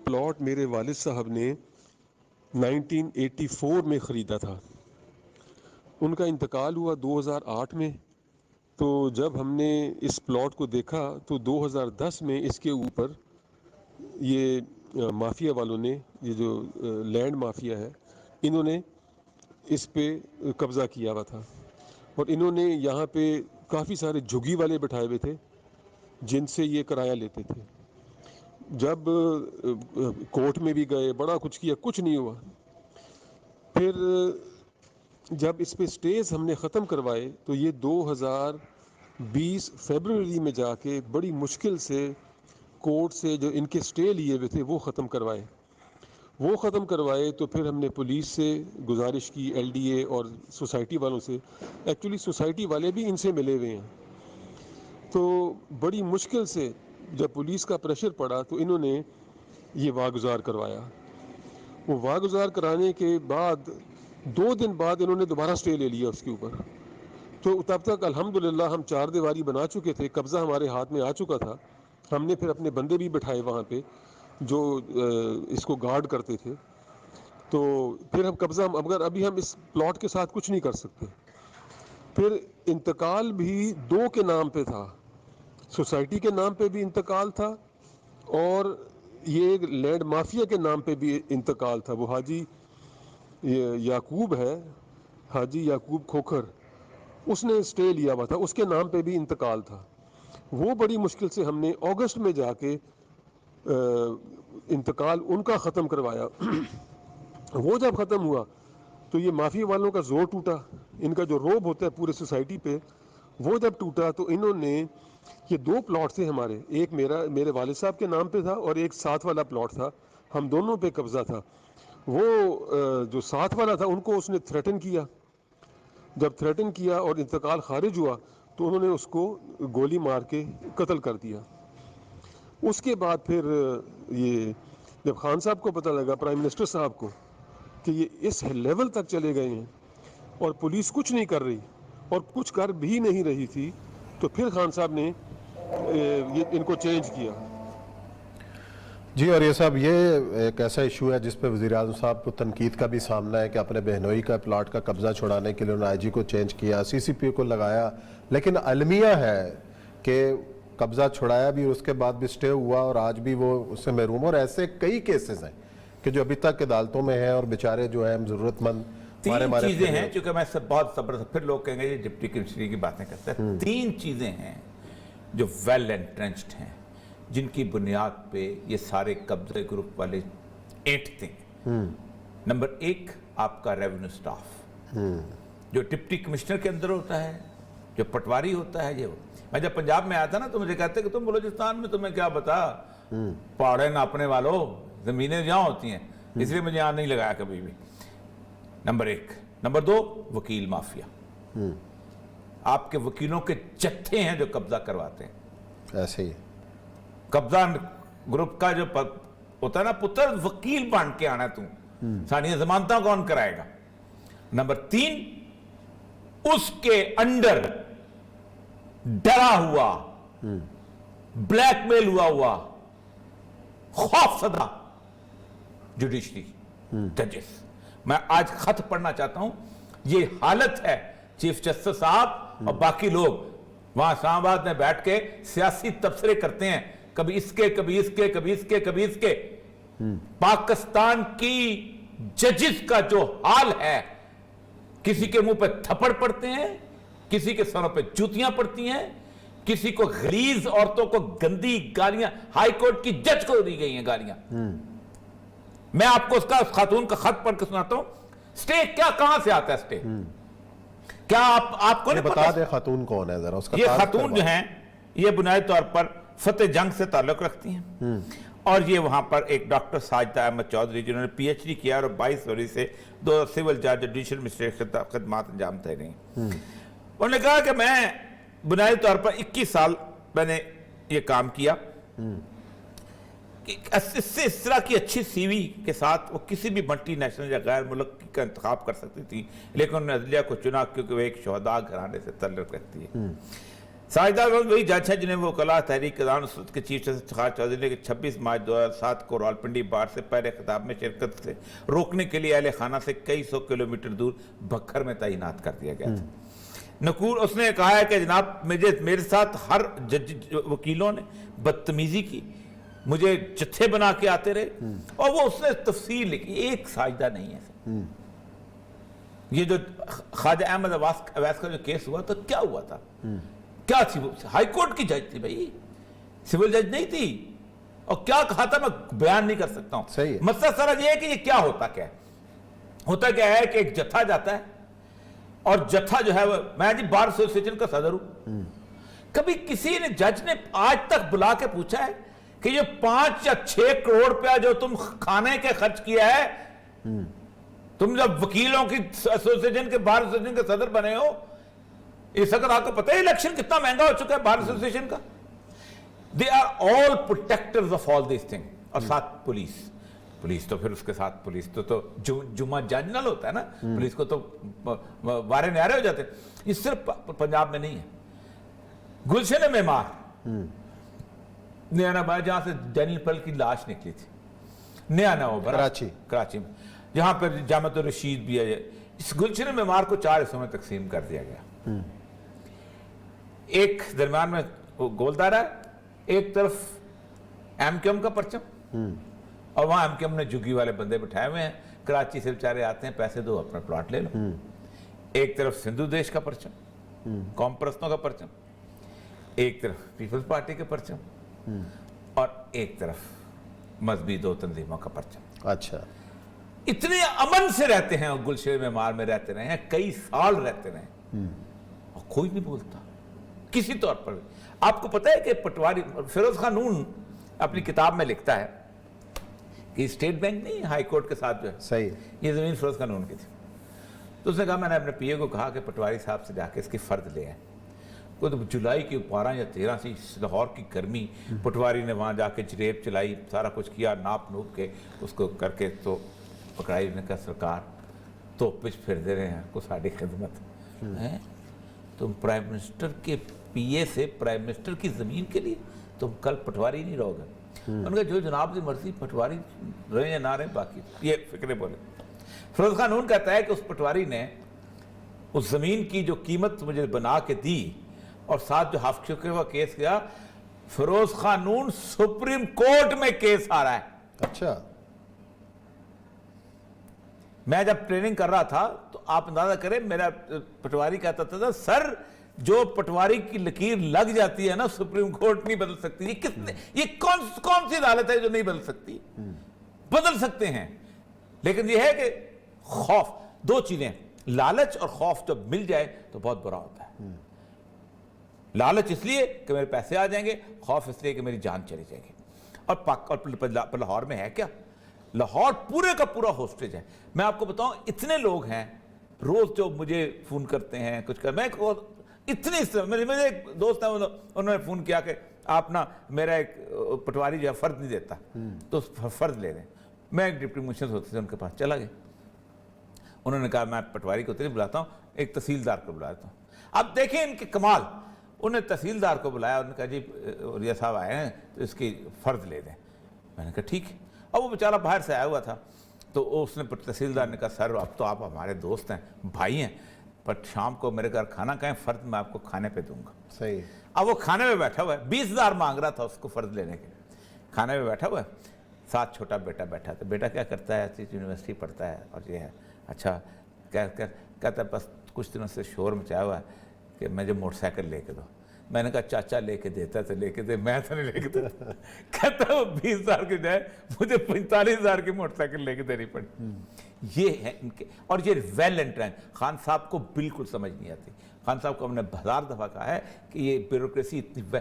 Plot میرے والد صاحب نے 1984 میں خریدا تھا. ان کا انتقال ہوا 2008 میں. تو جب ہم نے اس پلاٹ کو دیکھا تو 2010 میں اس کے اوپر یہ مافیا والوں نے، یہ جو لینڈ مافیا ہے، انہوں نے اس پہ قبضہ کیا ہوا تھا. اور انہوں نے یہاں پہ کافی سارے جھگی والے بٹھائے ہوئے تھے جن سے یہ کرایہ لیتے تھے. جب کورٹ میں بھی گئے، بڑا کچھ کیا، کچھ نہیں ہوا. پھر جب اس پہ سٹیز ہم نے ختم کروائے تو یہ 2020 فیبروری میں جا کے بڑی مشکل سے کورٹ سے جو ان کے سٹے لیے ہوئے تھے وہ ختم کروائے. تو پھر ہم نے پولیس سے گزارش کی، ایل ڈی اے اور سوسائٹی والوں سے. ایکچولی سوسائٹی والے بھی ان سے ملے ہوئے ہیں. تو بڑی مشکل سے جب پولیس کا پریشر پڑا تو انہوں نے یہ واگزار کروایا. وہ واگزار کرانے کے بعد 2 دن بعد انہوں نے دوبارہ سٹے لے لیا اس کے اوپر. تو تب تک الحمدللہ ہم 4 دیواری بنا چکے تھے، قبضہ ہمارے ہاتھ میں آ چکا تھا. ہم نے پھر اپنے بندے بھی بٹھائے وہاں پہ جو اس کو گارڈ کرتے تھے. تو پھر ہم قبضہ، مگر ابھی ہم اس پلاٹ کے ساتھ کچھ نہیں کر سکتے. پھر انتقال بھی 2 کے نام پہ تھا، سوسائٹی کے نام پہ بھی انتقال تھا اور یہ لینڈ مافیا کے نام پہ بھی انتقال تھا. وہ حاجی یعقوب ہے، حاجی یعقوب کھوکھر، اس نے سٹے لیا ہوا تھا، اس کے نام پہ بھی انتقال تھا. وہ بڑی مشکل سے ہم نے اگست میں جا کے انتقال ان کا ختم کروایا. وہ جب ختم ہوا تو یہ مافیا والوں کا زور ٹوٹا، ان کا جو روب ہوتا ہے پورے سوسائٹی پہ وہ جب ٹوٹا تو انہوں نے، یہ 2 پلاٹ تھے ہمارے، ایک میرے والد صاحب کے نام پہ تھا اور ایک ساتھ والا پلاٹ تھا، ہم دونوں پہ قبضہ تھا. وہ جو ساتھ والا تھا ان کو اس نے تھریٹن کیا. جب تھریٹن کیا اور انتقال خارج ہوا تو انہوں نے اس کو گولی مار کے قتل کر دیا. اس کے بعد پھر یہ جب خان صاحب کو پتہ لگا، پرائم منسٹر صاحب کو، کہ یہ اس لیول تک چلے گئے ہیں اور پولیس کچھ نہیں کر رہی اور کچھ کر بھی نہیں رہی تھی، تو پھر خان صاحب نے ان کو چینج کیا. جی، اور یہ صاحب یہ ایک ایسا ایشو ہے جس پہ وزیر اعظم صاحب کو تنقید کا بھی سامنا ہے کہ اپنے بہنوئی کا پلاٹ کا قبضہ چھڑانے کے لیے انہوں نے آئی جی کو چینج کیا، سی سی پی کو لگایا، لیکن المیہ ہے کہ قبضہ چھڑایا بھی، اس کے بعد بھی سٹے ہوا اور آج بھی وہ اس سے محروم. اور ایسے کئی کیسز ہیں کہ جو ابھی تک عدالتوں میں ہیں اور بیچارے جو ہیں ضرورت مند 3 چیزیں ہیں. چونکہ میں بہت صبر سے، پھر لوگ کہیں گے یہ ڈپٹی کمشنری کی باتیں کرتا ہے. 3 چیزیں ہیں جو ویل انٹرنچڈ ہیں، جن کی بنیاد پہ یہ سارے قبضے گروپ والے اینٹتے ہیں. نمبر 1 آپ کا ریونیو سٹاف، جو ڈپٹی کمشنر کے اندر ہوتا ہے، جو پٹواری ہوتا ہے. یہ میں جب پنجاب میں آیا تھا نا تو مجھے کہتے کہ تم بلوچستان میں تمہیں کیا بتا، پہاڑے ناپنے والوں، زمینیں جہاں ہوتی ہیں، اس لیے مجھے یہاں نہیں لگایا کبھی بھی. نمبر 1. نمبر 2 وکیل مافیا. آپ کے وکیلوں کے جتھے ہیں جو قبضہ کرواتے ہیں. ایسے ہی قبضہ گروپ کا جو ہوتا ہے نا، پتر وکیل بن کے آنا تم، سانیہ ضمانتاں کون کرائے گا. نمبر 3 اس کے انڈر ڈرا ہوا، بلیک میل ہوا خوف زدہ جوڈیشری ججز. میں آج خط پڑھنا چاہتا ہوں، یہ حالت ہے. چیف جسٹس صاحب اور باقی لوگ وہاں اسلام آباد میں بیٹھ کے سیاسی تبصرے کرتے ہیں، کبھی اس کے، کبھی اس کے، کبھی اس کے، کبھی اس کے. پاکستان کی ججز کا جو حال ہے، کسی کے منہ پہ تھپڑ پڑتے ہیں، کسی کے سروں پہ جوتیاں پڑتی ہیں، کسی کو غلیظ عورتوں کو گندی گالیاں، ہائی کورٹ کی جج کو دی گئی ہیں گالیاں. میں آپ کو اس کا خاتون کا خط پڑھ کے سناتا ہوں. سٹے کیا، کہاں سے آتا ہے سٹے؟ کیا آپ کو نہیں بتا دیں خاتون کون ہے ذرا اس کا؟ یہ خاتون جو ہیں یہ بنیادی طور پر فتح جنگ سے تعلق رکھتی ہیں، اور یہ وہاں پر ایک ڈاکٹر ساجدہ احمد چودھری جنہوں نے پی ایچ ڈی کیا اور 22 فروری سے 2 سول جج جوڈیشل مجسٹریٹ خدمات انجام دے رہی ہیں. انہوں نے کہا کہ میں بنیادی طور پر 21 سال میں نے یہ کام کیا. اس طرح کی اچھی سی وی کے ساتھ وہ کسی بھی ملٹی نیشنل یا غیر ملک کا انتخاب کر سکتی تھی، لیکن انہوں نے عدلیہ کو چنا کیونکہ وہ ایک شہداء گھرانے سے تعلق رکھتی ہے. ساجدہ وہی جج ہے جنہیں وہ وکلاء تحریک نصرت کے چیف جسٹس افتخار چودھری نے 26 مارچ 2007 کو راولپنڈی بار سے پہلے خطاب میں شرکت سے روکنے کے لیے اہل خانہ سے کئی سو کلومیٹر دور بکھر میں تعینات کر دیا گیا تھا. نکور اس نے کہا ہے کہ جناب میرے ساتھ ہر وکیلوں نے بدتمیزی کی, مجھے جتھے بنا کے آتے رہے, اور وہ اس نے تفصیل لکھی. ایک ساجدہ نہیں ہے. یہ جو خواجہ احمد اویس کا جو کیس ہوا تو کیا ہوا تھا, کیا تھی وہ؟ ہائی کورٹ کی جج تھی بھائی, سول جج نہیں تھی. اور کیا کہا تھا میں بیان نہیں کر سکتا ہوں. مسئلہ سارا یہ ہے کہ یہ کیا ہوتا کیا ہے. ہوتا کیا ہے کہ ایک جتھا جاتا ہے, اور جتھا جو ہے میں جی بار ایسوسیشن کا صدر ہوں. کبھی کسی نے جج نے آج تک بلا کے پوچھا ہے کہ یہ 5 یا 6 کروڑ روپیہ جو تم کھانے کے خرچ کیا ہے, تم جب وکیلوں کی ایسوسیشن کے بار ایسوسیشن کے صدر بنے ہو, اس وقت آپ کو پتہ ہے الیکشن کتنا مہنگا ہو چکا ہے بار ایسوسیشن کا. They are all protectors of all these things. اور ساتھ پولیس تو پھر اس کے ساتھ پولیس تو جمعہ جنرل ہوتا ہے نا, پولیس کو تو وارے نیارے ہو جاتے ہیں. یہ صرف پنجاب میں نہیں ہے. گلشن معمار نیا نوا جہاں سے ڈینیل پل کی لاش نکلی تھی, نیا نوا کراچی میں, جہاں پر جامع الرشید بھی ہے, اس گلشن معمار کو 4 حصوں میں تقسیم کر دیا گیا. ایک درمیان میں گولدارہ ہے, ایک طرف ایم کیو ایم کا پرچم, اور وہاں ایم کیو ایم نے جھگی والے بندے بٹھائے ہوئے ہیں, کراچی سے بیچارے آتے ہیں پیسے دو اپنا پلاٹ لے لو. ایک طرف سندھو دیش کا پرچم, قوم پرستوں کا پرچم, ایک طرف پیپلز پارٹی کے پرچم, اور ایک طرف مذہبی 2 تنظیموں کا پرچم. اچھا, اتنے امن سے رہتے ہیں, اور گلشن معمار میں رہتے رہے ہیں, کئی سال رہتے رہے ہیں, اور کوئی نہیں بولتا کسی طور پر. آپ کو پتہ ہے کہ پٹواری فیروز خان نون اپنی کتاب میں لکھتا ہے کہ اسٹیٹ بینک نہیں ہائی کورٹ کے ساتھ جو ہے صحیح, یہ زمین فیروز خان نون کی تھی. تو اس نے کہا میں نے اپنے پی اے کو کہا کہ پٹواری صاحب سے جا کے اس کی فرد لے آئے. کوئی تو جولائی کی 12 یا 13 سی لاہور کی گرمی, پٹواری نے وہاں جا کے جریب چلائی, سارا کچھ کیا, ناپ نوپ کے اس کو کر کے تو پکڑائی. نے کہا سرکار تو پچ پھر دے رہے ہیں کو ساری خدمت ہے, تم پرائم منسٹر کے پی اے سے پرائم منسٹر کی زمین کے لیے تم کل پٹواری نہیں رہو گے. ان کا جو جناب کی مرضی, پٹواری رہے یا نہ رہے, باقی یہ فکرے بولے. فیروز خان نون کہتا ہے کہ اس پٹواری نے اس زمین کی جو قیمت مجھے بنا کے دی, اور ساتھ جو ہاف چکے ہوا کیس کیا, فیروز خان نون سپریم کورٹ میں کیس آ رہا ہے. اچھا, میں جب ٹریننگ کر رہا تھا تو آپ اندازہ کریں, میرا پٹواری کہتا تھا سر جو پٹواری کی لکیر لگ جاتی ہے نا سپریم کورٹ نہیں بدل سکتی. یہ کون سی عدالت ہے جو نہیں بدل سکتی؟ بدل سکتے ہیں, لیکن یہ ہے کہ خوف, 2 چیزیں, لالچ اور خوف جب مل جائے تو بہت برا ہوتا ہے. لالچ اس لیے کہ میرے پیسے آ جائیں گے, خوف اس لیے کہ میری جان چلی جائے گی. اور لاہور میں ہے کیا, لاہور پورے کا پورا ہوسٹیج ہے. میں آپ کو بتاؤں اتنے لوگ ہیں روز جو مجھے فون کرتے ہیں کچھ کر, میں اتنے میرے ایک دوست ہیں انہوں نے فون کیا کہ آپ نا میرا ایک پٹواری جو ہے فرد نہیں دیتا تو فرد لے لیں. میں ایک ڈپٹی منشن ہوتے تھے ان کے پاس چلا گیا. انہوں نے کہا میں پٹواری کو نہیں بلاتا ہوں, ایک تحصیلدار کو بلاتا ہوں. اب دیکھیں ان کے کمال, انہوں نے تحصیلدار کو بلایا, انہوں نے کہا جی ریاض صاحب آئے ہیں تو اس کی فرد لے دیں. میں نے کہا ٹھیک ہے. اور وہ بیچارہ باہر سے آیا ہوا تھا, تو اس نے تحصیلدار نے کہا سر اب تو آپ ہمارے دوست ہیں, بھائی ہیں, پر شام کو میرے گھر کھانا کھائیں, فرد میں آپ کو کھانے پہ دوں گا. صحیح. اب وہ کھانے میں بیٹھا ہوا ہے, 20,000 مانگ رہا تھا اس کو فرد لینے کے. کھانے میں بیٹھا ہوا ہے, ساتھ چھوٹا بیٹا بیٹھا تھا. بیٹا کیا کرتا ہے, یونیورسٹی پڑھتا ہے, اور یہ ہے اچھا کہتا ہے بس کچھ دنوں سے شور مچایا ہوا ہے کہ مجھے موٹر سائیکل لے کے دو. میں نے کہا چاچا لے کے دیتا تو لے کے دے, میں تو نہیں لے کے دیتا. کہتا وہ 20,000 کی جائے مجھے 45,000 کی موٹر سائیکل لے کے دینی پڑی. یہ ہے ان کے, اور یہ ویل انٹرینڈ. خان صاحب کو بالکل سمجھ نہیں آتی. خان صاحب کو ہم نے 1000 دفعہ کہا ہے کہ یہ بیوروکریسی اتنی,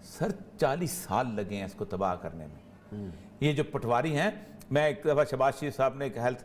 سر 40 سال لگے ہیں اس کو تباہ کرنے میں. یہ جو پٹواری ہیں, میں ایک دفعہ شہباز شریف صاحب نے ایک ہیلتھ